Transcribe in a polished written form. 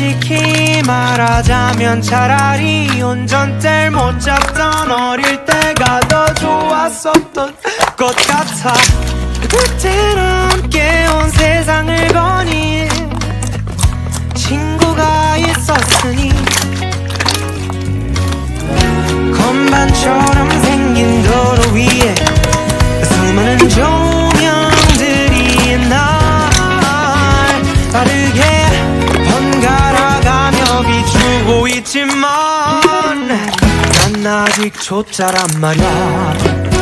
솔직히 말하자면 차라리 운전대를 못 잡던 어릴 때가 더 좋았었던 것 같아. 그때는 함께 온 세상을 거닌 친구가 있었으니 건반처럼 생긴 도로 위에 수많은 조명들이 날 빠르게 번갈아가며 비추고 있지만 난 아직 초짜란 말야.